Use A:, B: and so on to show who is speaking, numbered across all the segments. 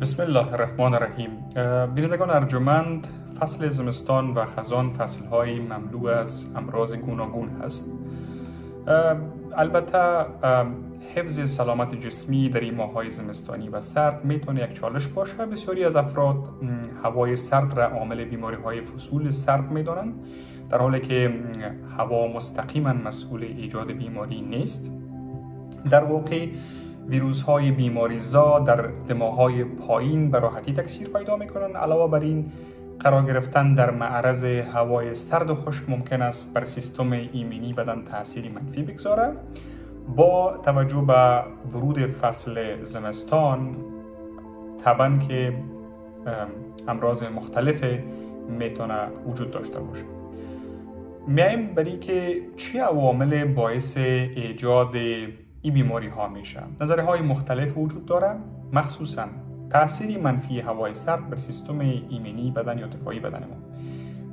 A: بسم الله الرحمن الرحیم. بینندگان ارجمند، فصل زمستان و خزان فصل‌های مملو از امراض گوناگون هست. البته حفظ سلامت جسمی در این ماه‌های زمستانی و سرد میتونه یک چالش باشه. بسیاری از افراد هوای سرد را عامل بیماری‌های فصول سرد میدانند، در حالی که هوا مستقیما مسئول ایجاد بیماری نیست. در واقع ویروس های بیماریزا در دماهای پایین به راحتی تکثیر پیدا میکنند. علاوه بر این، قرار گرفتن در معرض هوای سرد و خشک ممکن است بر سیستم ایمنی بدن تأثیری منفی بگذاره. با توجه به ورود فصل زمستان، طبعا که امراض مختلف میتونه وجود داشته باشه. میایم برای که چه عوامل باعث ایجاد این بیماری ها میشه. نظریه های مختلف وجود داره، مخصوصا تأثیری منفی هوای سرد بر سیستم ایمنی بدن یا دفاعی بدن ما.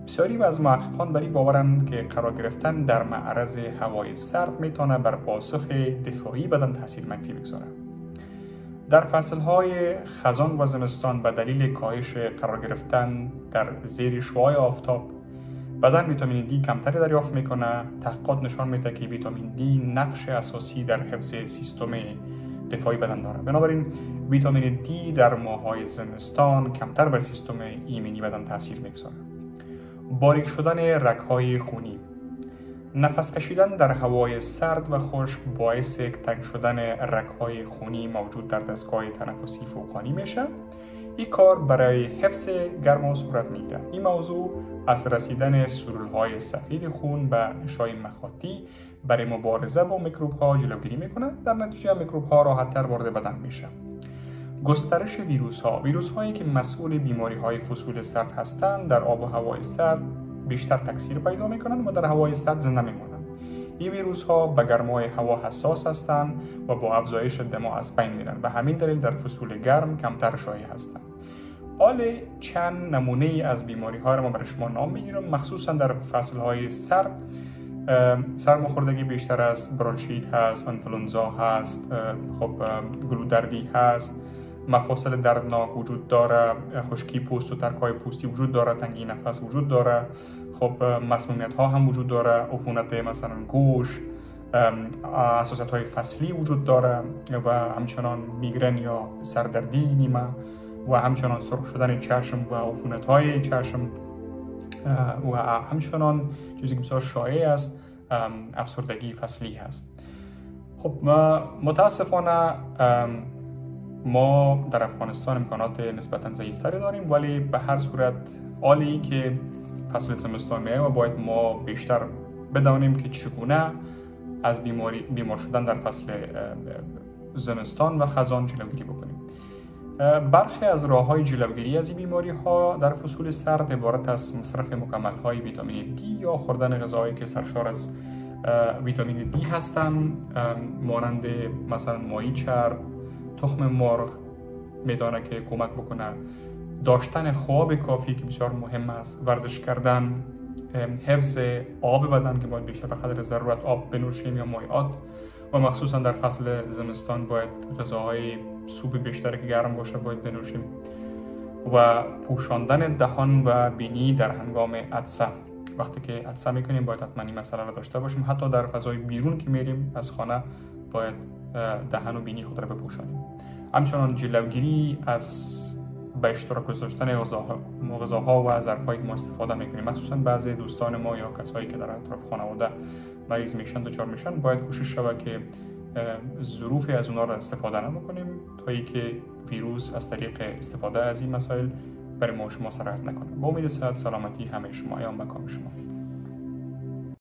A: بسیاری از محققان بر این باورند که قرار گرفتن در معرض هوای سرد میتونه بر پاسخ دفاعی بدن تأثیر منفی بگذاره. در فصل های خزان و زمستان به دلیل کاهش قرار گرفتن در زیر شعاع آفتاب، بدن ویتامین دی کمتری دریافت میکنه. تحقیقات نشان میده که ویتامین دی نقش اساسی در حفظ سیستم دفاعی بدن داره. بنابراین ویتامین دی در ماه‌های زمستان کمتر بر سیستم ایمنی بدن تاثیر میگذاره. باریک شدن رگ‌های خونی، نفس کشیدن در هوای سرد و خشک باعث تنگ شدن رگ‌های خونی موجود در دستگاه تنفسی فوقانی میشه. این کار برای حفظ گرما صورت میگیره. این موضوع از رسیدن سلول‌های سفید خون به غشای مخاطی برای مبارزه با میکروب‌ها جلوگیری میکنه. در نتیجه میکروب‌ها راحت‌تر وارد بدن میشه. گسترش ویروس‌ها، ویروس‌هایی که مسئول بیماری‌های فصول سرد هستند، در آب و هوای سرد بیشتر تکثیر پیدا میکنند و در هوای سرد زنده میمانند. این ویروس‌ها به گرمای هوا حساس هستند و با افزایش دما از بین میرن و همین دلیل در فصول گرم کمتر شایع هستند. حال چند نمونه از بیماری ها را ما برای شما نام میگیرم. مخصوصا در فصل های سرد سرماخوردگی بیشتر است، برونشیت هست، انفلونزا هست، گلودردی هست، مفاصل دردناک وجود داره، خشکی پوست و ترک‌های پوستی وجود داره، تنگی نفس وجود داره، مسمومیت ها هم وجود داره، عفونت مثلا گوش، حساسیت های فصلی وجود داره و همچنان میگرن یا سردردی نیمه و همچنان سرخ شدن چشم و عفونت‌های چشم و همچنان چیزی که بسیار شایع است، افسردگی فصلی هست. متاسفانه ما در افغانستان امکانات نسبتاً ضعیف‌تری داریم، ولی به هر صورت حالی که فصل زمستان میاد و باید ما بیشتر بدانیم که چگونه از بیمار شدن در فصل زمستان و خزان جلوگیری بکنیم. برخی از راه‌های جلوگیری از این بیماری‌ها در فصول سرد عبارت از مصرف مکمل‌های ویتامین دی یا خوردن غذاهایی که سرشار از ویتامین دی هستند، مانند مثلا ماهی چرب، تخم مرغ می‌دانه که کمک بکنه، داشتن خواب کافی که بسیار مهم است، ورزش کردن، حفظ آب بدن که باید بیشتر به قدر ضرورت آب بنوشیم یا مایعات، و مخصوصا در فصل زمستان باید غذاهای سوپ بیشتر که گرم باشه باید بنوشیم، و پوشاندن دهان و بینی در هنگام عطسه. وقتی که عطسه میکنیم باید حتما این مسئله را داشته باشیم. حتی در فضای بیرون که میریم از خانه باید دهان و بینی خود را بپوشانیم. همچنان جلوگیری از به اشتراک گذاشتن غذاها و ظرفایی که ما استفاده میکنیم، مخصوصا بعضی دوستان ما یا کسایی که در اطراف خانواده مریض میشن دچار میشن، باید کوشش شود که ظروفی از اونها را استفاده نکنیم تا اینکه ویروس از طریق استفاده از این مسائل برای ما شما سرایت نکنه. با امید صحت سلامتی همه شما، ایام مکام شما.